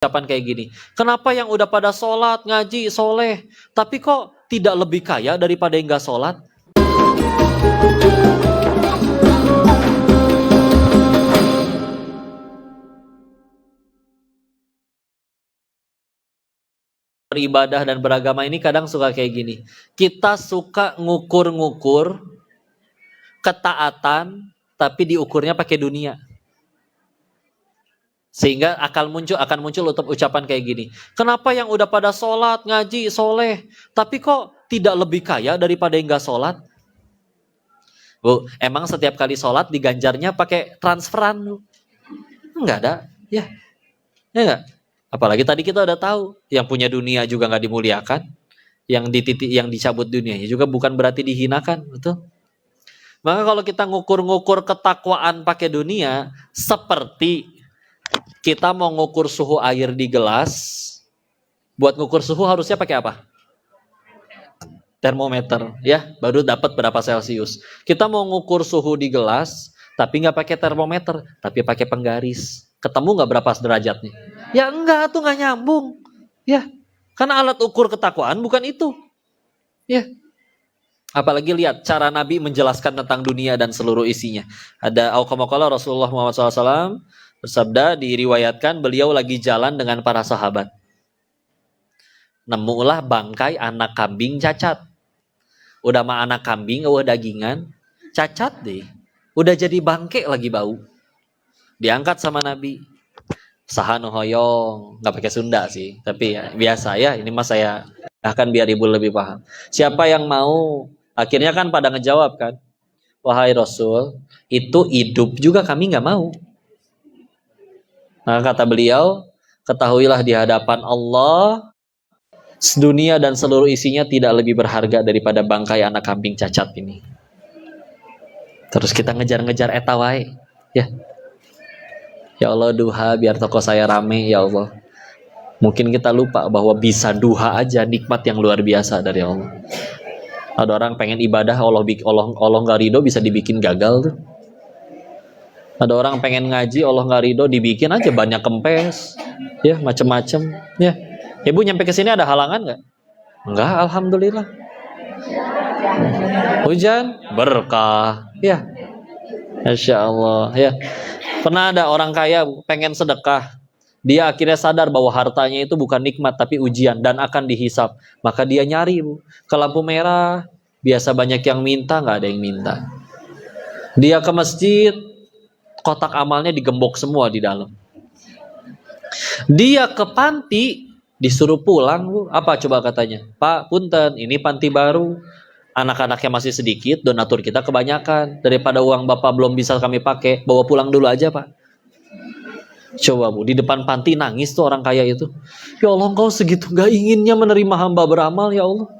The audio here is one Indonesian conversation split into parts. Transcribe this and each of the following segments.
ucapan kayak gini. Kenapa yang udah pada sholat, ngaji, soleh, tapi kok tidak lebih kaya daripada yang gak sholat? Beribadah dan beragama ini kadang suka kayak gini. Kita suka ngukur-ngukur ketaatan, tapi diukurnya pakai dunia. Sehingga akan muncul ucapan kayak gini. Kenapa yang udah pada sholat, ngaji, soleh, tapi kok tidak lebih kaya daripada yang gak sholat? Bu, emang setiap kali sholat diganjarnya pakai transferan, Bu? Enggak ada, ya enggak. Apalagi tadi kita udah tahu, yang punya dunia juga nggak dimuliakan, yang dicabut dunianya juga bukan berarti dihinakan, betul? Maka kalau kita ngukur-ngukur ketakwaan pakai dunia, seperti kita mau ngukur suhu air di gelas, buat ngukur suhu harusnya pakai apa? Termometer, ya, baru dapat berapa Celcius. Kita mau ngukur suhu di gelas, tapi nggak pakai termometer, tapi pakai penggaris. Ketemu nggak berapa derajatnya? Ya enggak, tuh nggak nyambung. Ya, karena alat ukur ketakwaan bukan itu. Ya, apalagi lihat cara Nabi menjelaskan tentang dunia dan seluruh isinya. Ada auqamaqala Rasulullah Muhammad SAW bersabda, diriwayatkan beliau lagi jalan dengan para sahabat. Nemulah bangkai anak kambing cacat. Udah mah anak kambing, dagingan, cacat deh. Udah jadi bangke lagi bau. Diangkat sama Nabi. Sahanu hoyong, nggak pakai Sunda sih, tapi ya, biasa ya. Ini mas saya akan biar ibu lebih paham. Siapa yang mau? Akhirnya kan pada ngejawab kan, wahai Rasul, itu hidup juga kami nggak mau. Nah kata beliau, ketahuilah di hadapan Allah, dunia dan seluruh isinya tidak lebih berharga daripada bangkai anak kambing cacat ini. Terus kita ngejar-ngejar etawai, ya. Ya Allah duha biar toko saya rame ya Allah. Mungkin kita lupa bahwa bisa duha aja nikmat yang luar biasa dari Allah. Ada orang pengen ibadah Allah nggak ridho bisa dibikin gagal tuh. Ada orang pengen ngaji Allah nggak ridho dibikin aja banyak kempes, ya macem-macem. Ya, ibu nyampe ke sini ada halangan nggak? Enggak, alhamdulillah. Hujan berkah, ya. Masya Allah, ya. Pernah ada orang kaya pengen sedekah. Dia akhirnya sadar bahwa hartanya itu bukan nikmat tapi ujian dan akan dihisap. Maka dia nyari, Bu, ke lampu merah. Biasa banyak yang minta, nggak ada yang minta. Dia ke masjid, kotak amalnya digembok semua di dalam. Dia ke panti, disuruh pulang, Bu. Apa coba katanya? Pak, punten, ini panti baru. Anak-anaknya masih sedikit, donatur kita kebanyakan. Daripada uang Bapak belum bisa kami pakai, bawa pulang dulu aja, Pak. Coba, Bu, di depan panti nangis tuh orang kaya itu. Ya Allah, engkau segitu gak inginnya menerima hamba beramal, ya Allah.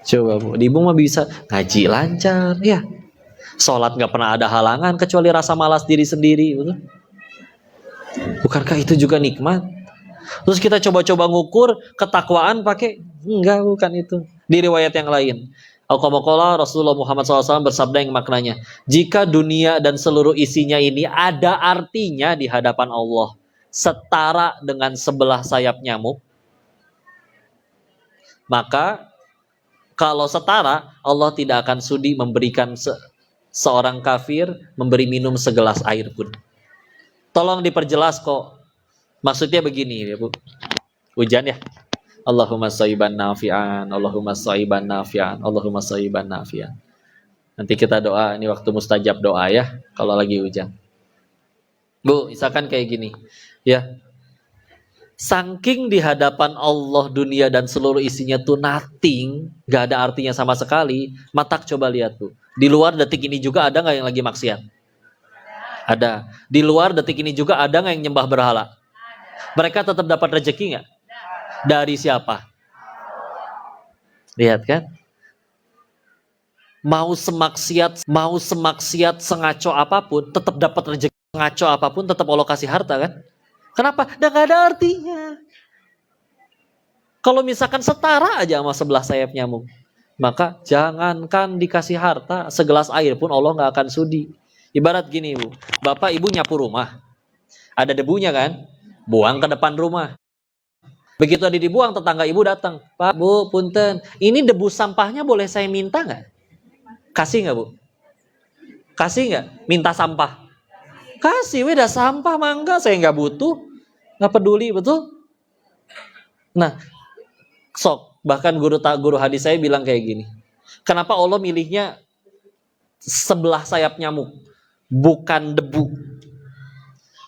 Coba, Bu, di ibu mah bisa ngaji lancar, ya. Sholat gak pernah ada halangan, kecuali rasa malas diri sendiri, betul? Bukankah itu juga nikmat? Terus kita coba-coba ngukur ketakwaan pakai, enggak, bukan itu. Di riwayat yang lain, auqamaqala Rasulullah Muhammad SAW bersabda yang maknanya, jika dunia dan seluruh isinya ini ada artinya di hadapan Allah setara dengan sebelah sayap nyamuk, maka kalau setara, Allah tidak akan sudi memberikan seorang kafir memberi minum segelas air pun. Tolong diperjelas kok. Maksudnya begini ya, Bu. Hujan ya. Allahumma shayyiban nafi'an, Allahumma shayyiban nafi'an, Allahumma shayyiban nafi'an. Nanti kita doa, ini waktu mustajab doa ya, kalau lagi hujan. Bu, misalkan kayak gini, ya. Saking di hadapan Allah dunia dan seluruh isinya tuh nothing, gak ada artinya sama sekali. Matak coba lihat tuh. Di luar detik ini juga ada nggak yang lagi maksiat? Ada. Di luar detik ini juga ada nggak yang nyembah berhala? Mereka tetap dapat rezeki nggak? Dari siapa? Lihat kan? Mau semaksiat sengaco apapun, tetap dapat rezeki. Sengaco apapun, tetap Allah kasih harta kan? Kenapa? Udah gak ada artinya. Kalau misalkan setara aja sama sebelah sayap nyamuk, maka jangankan dikasih harta, segelas air pun Allah gak akan sudi. Ibarat gini, Bu. Bapak ibu nyapu rumah, ada debunya kan? buang ke depan rumah. Begitu tadi dibuang, tetangga ibu datang, Pak, Bu, punten, ini debu sampahnya boleh saya minta nggak? Kasih nggak, Bu? Kasih nggak? Minta sampah? Kasih, udah sampah mangga, saya nggak butuh, nggak peduli, betul? Nah, sok, bahkan guru hadis saya bilang kayak gini, kenapa Allah milihnya sebelah sayap nyamuk, bukan debu?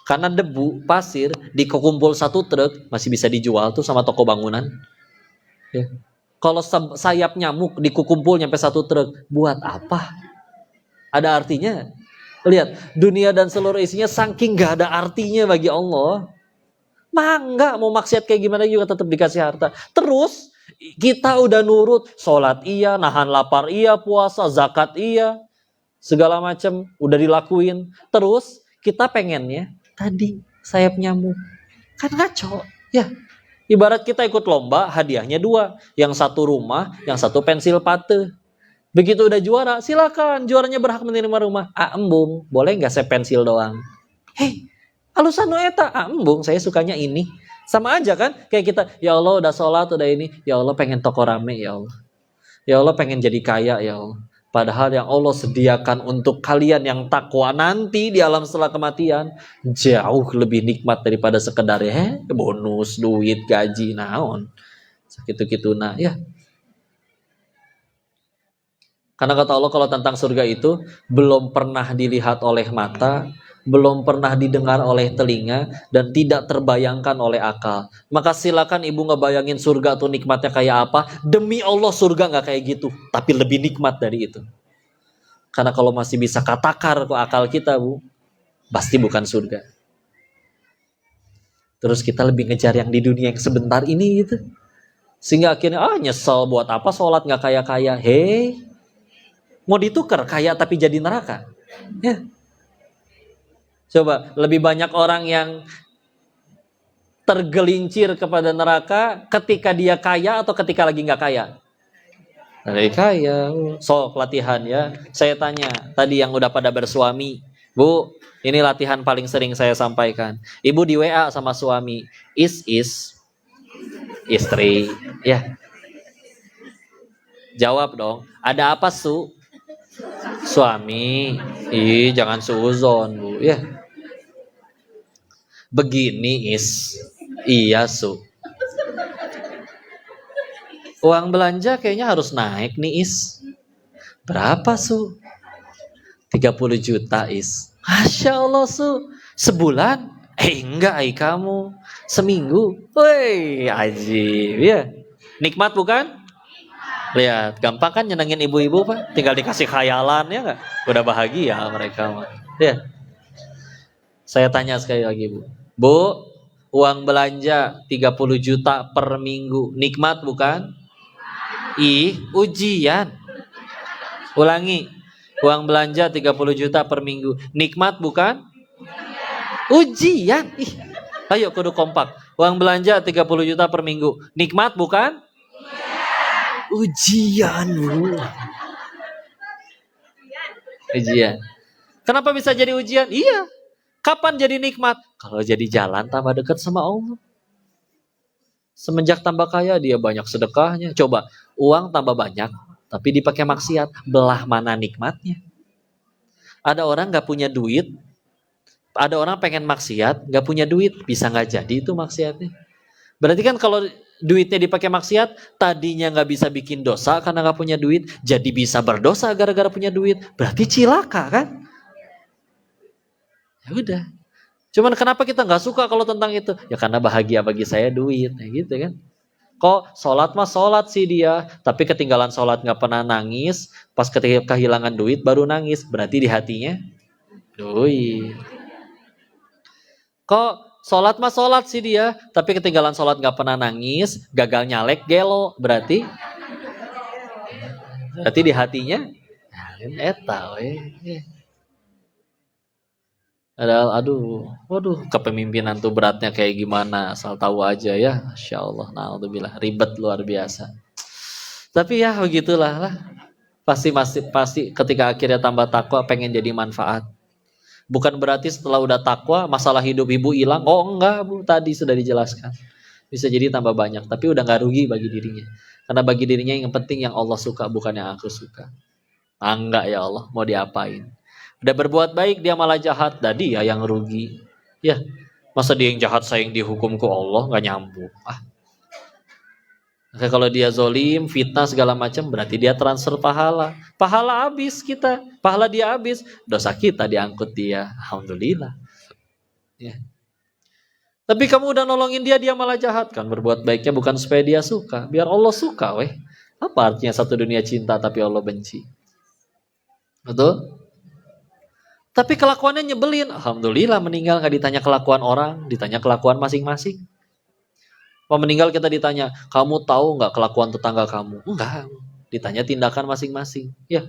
Karena debu, pasir, dikumpul satu truk, masih bisa dijual tuh sama toko bangunan. Ya. Kalau sayap nyamuk dikumpul nyampe satu truk, buat apa? Ada artinya? Lihat, dunia dan seluruh isinya saking gak ada artinya bagi Allah. Mangga, mau maksiat kayak gimana juga tetap dikasih harta. Terus, kita udah nurut, sholat iya, nahan lapar iya, puasa, zakat iya, segala macam udah dilakuin. Terus, kita pengennya tadi sayap nyamuk, kan ngaco ya. Ibarat kita ikut lomba, hadiahnya 2, yang satu rumah, yang satu pensil pate. Begitu udah juara, silakan, juaranya berhak menerima rumah. Embung, boleh nggak saya pensil doang? Hei, alusan eta, embung, saya sukanya ini. Sama aja kan, kayak kita, ya Allah udah sholat, udah ini, ya Allah pengen toko rame, ya Allah. Ya Allah pengen jadi kaya, ya Allah. Padahal yang Allah sediakan untuk kalian yang takwa nanti di alam setelah kematian jauh lebih nikmat daripada sekedar bonus, duit, gaji, naon. Segitu-gitu nah ya. Karena kata Allah kalau tentang surga itu belum pernah dilihat oleh mata, belum pernah didengar oleh telinga, dan tidak terbayangkan oleh akal. Maka silakan ibu ngebayangin surga tuh nikmatnya kayak apa. Demi Allah surga nggak kayak gitu, tapi lebih nikmat dari itu. Karena kalau masih bisa katakar ke akal kita, Bu, pasti bukan surga. Terus kita lebih ngejar yang di dunia yang sebentar ini gitu. Sehingga akhirnya nyesel buat apa sholat nggak kaya-kaya. Hei, mau ditukar kaya tapi jadi neraka. Ya. Coba, lebih banyak orang yang tergelincir kepada neraka ketika dia kaya atau ketika lagi nggak kaya? Lagi kaya. Sok latihan ya. Saya tanya, tadi yang udah pada bersuami, Bu, ini latihan paling sering saya sampaikan. Ibu di WA sama suami, is istri, ya. Jawab dong, ada apa Su? Suami, jangan suuzon Bu, ya. Begini iya Su. Uang belanja kayaknya harus naik nih Berapa Su? 30 juta Masya Allah Su. Sebulan? Enggak kamu. Seminggu? Woi ajib ya. Nikmat bukan? Lihat, gampang kan nyenengin ibu-ibu Pak? Tinggal dikasih khayalan ya nggak? Udah bahagia mereka. Ya. Saya tanya sekali lagi Bu. Bu, uang belanja 30 juta per minggu. Nikmat bukan? Ujian. Ulangi. Uang belanja 30 juta per minggu. Nikmat bukan? Ujian. Ayo kudu kompak. Uang belanja 30 juta per minggu. Nikmat bukan? Ujian. Ujian. Kenapa bisa jadi ujian? Iya. Kapan jadi nikmat? Kalau jadi jalan tambah dekat sama Allah. Semenjak tambah kaya dia banyak sedekahnya. Coba uang tambah banyak tapi dipakai maksiat, belah mana nikmatnya? Ada orang gak punya duit, ada orang pengen maksiat, gak punya duit, bisa gak jadi itu maksiatnya. Berarti kan kalau duitnya dipakai maksiat, tadinya gak bisa bikin dosa karena gak punya duit, jadi bisa berdosa gara-gara punya duit, berarti cilaka kan? Ya udah. Cuman kenapa kita nggak suka kalau tentang itu? Ya karena bahagia bagi saya duit, ya gitu kan? Kok sholat mah sholat sih dia, tapi ketinggalan sholat nggak pernah nangis, pas ketika kehilangan duit baru nangis, berarti di hatinya duit. Kok sholat mah sholat sih dia, tapi ketinggalan sholat nggak pernah nangis, gagal nyalek gelo, berarti di hatinya, eta, waduh, kepemimpinan tuh beratnya kayak gimana, asal tahu aja ya, Masya Allah, naudzubillah, ribet luar biasa. Tapi ya begitulah lah, pasti ketika akhirnya tambah takwa pengen jadi manfaat. Bukan berarti setelah udah takwa masalah hidup ibu hilang. Oh enggak Bu, tadi sudah dijelaskan. Bisa jadi tambah banyak, tapi udah nggak rugi bagi dirinya. Karena bagi dirinya yang penting yang Allah suka, bukan yang aku suka. Ah, enggak ya Allah, mau diapain? Udah berbuat baik dia malah jahat, dah dia yang rugi. Ya, masa dia yang jahat saya yang dihukum ke Allah, nggak nyambung. Maka kalau dia zolim, fitnah segala macam, berarti dia transfer pahala. Pahala habis kita, pahala dia habis, dosa kita diangkut dia. Alhamdulillah. Ya. Tapi kamu udah nolongin dia, dia malah jahat kan? Berbuat baiknya bukan supaya dia suka, biar Allah suka, weh. Apa artinya satu dunia cinta tapi Allah benci? Betul? Tapi kelakuannya nyebelin. Alhamdulillah meninggal nggak ditanya kelakuan orang, ditanya kelakuan masing-masing. Kalau meninggal kita ditanya, kamu tahu nggak kelakuan tetangga kamu? Enggak, ditanya tindakan masing-masing. Ya,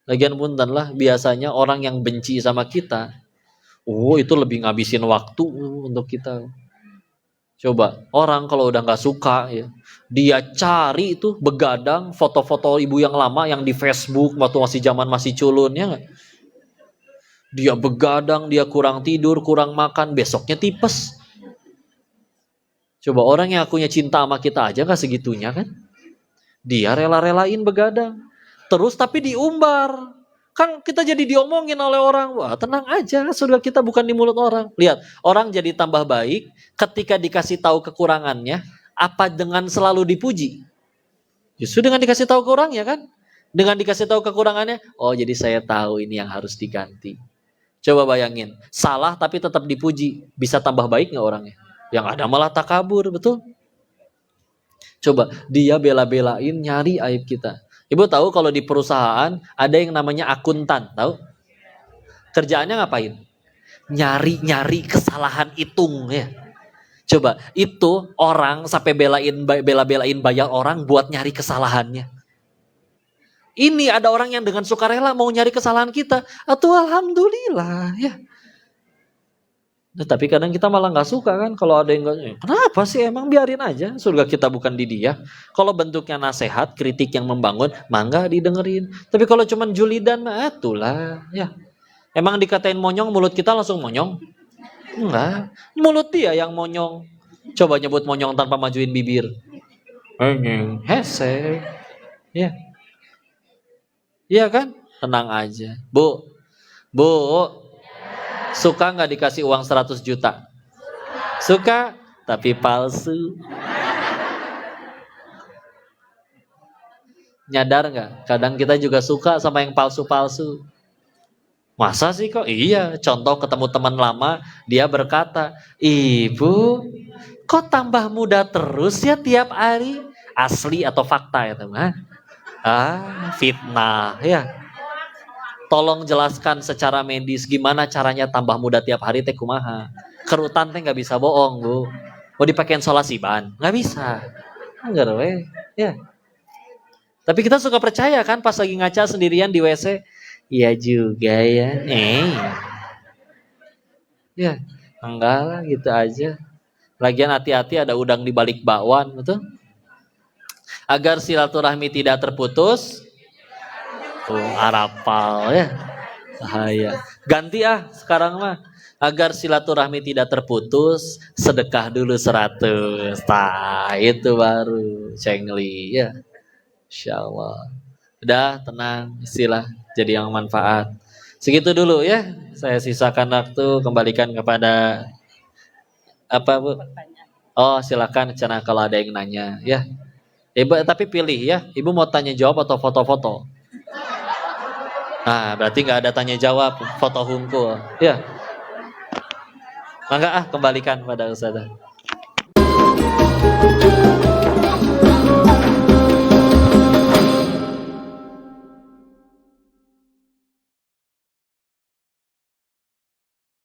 lagian punten lah, biasanya orang yang benci sama kita, itu lebih ngabisin waktu untuk kita. Coba, orang kalau udah nggak suka, ya, dia cari itu begadang foto-foto ibu yang lama yang di Facebook waktu masih zaman masih culun, ya nggak? Dia begadang, dia kurang tidur, kurang makan, besoknya tipes. Coba orang yang akunya cinta sama kita aja gak segitunya kan? Dia rela-relain begadang. Terus tapi diumbar. Kan kita jadi diomongin oleh orang. Wah tenang aja, surga kita bukan di mulut orang. Lihat, orang jadi tambah baik ketika dikasih tahu kekurangannya. Apa dengan selalu dipuji? Justru dengan dikasih tahu kurangnya kan? Dengan dikasih tahu kekurangannya, oh jadi saya tahu ini yang harus diganti. Coba bayangin, salah tapi tetap dipuji. Bisa tambah baik gak orangnya? Yang ada malah takabur, betul? Coba, dia bela-belain nyari aib kita. Ibu tahu kalau di perusahaan ada yang namanya akuntan, tahu? Kerjaannya ngapain? Nyari-nyari kesalahan hitung ya. Coba, itu orang sampai bela-belain bayar orang buat nyari kesalahannya. Ini ada orang yang dengan sukarela mau nyari kesalahan kita. Atau alhamdulillah ya. Nah, tapi kadang kita malah nggak suka kan kalau ada yang nggak, kenapa sih emang biarin aja, surga kita bukan di dia. Kalau bentuknya nasihat, kritik yang membangun, mangga didengerin. Tapi kalau cuman julidan, itulah ya. Emang dikatain monyong, mulut kita langsung monyong? Enggak, mulut dia yang monyong. Coba nyebut monyong tanpa majuin bibir. Hese, ya, iya kan? Tenang aja, Bu. Suka nggak dikasih uang 100 juta? Suka, tapi palsu. Nyadar nggak? Kadang kita juga suka sama yang palsu-palsu. Masa sih kok? Iya, contoh ketemu teman lama, dia berkata, Ibu, kok tambah muda terus ya tiap hari? Asli atau fakta ya teman? Fitnah ya. Tolong jelaskan secara medis gimana caranya tambah muda tiap hari teh kumaha. Kerutan teh nggak bisa bohong Bu. Mau dipakein solasiban nggak bisa. Enggak we. Ya. Tapi kita suka percaya kan pas lagi ngaca sendirian di WC. Iya juga ya. Ya, enggak lah gitu aja. Lagian hati-hati ada udang di balik bakwan, betul? Agar silaturahmi tidak terputus. Arapal ya. Bahaya. Ganti sekarang mah. Agar silaturahmi tidak terputus, sedekah dulu 100. Nah, itu baru cengli ya. Insyaallah. Udah tenang, istilah jadi yang manfaat. Segitu dulu ya. Saya sisakan waktu kembalikan kepada apa Bu? Oh, silakan cina kalau ada yang nanya ya. Ibu tapi pilih ya. Ibu mau tanya jawab atau foto-foto? Nah, berarti nggak ada tanya jawab, foto hungkul. Ya. Mangga kembalikan pada Ustazah.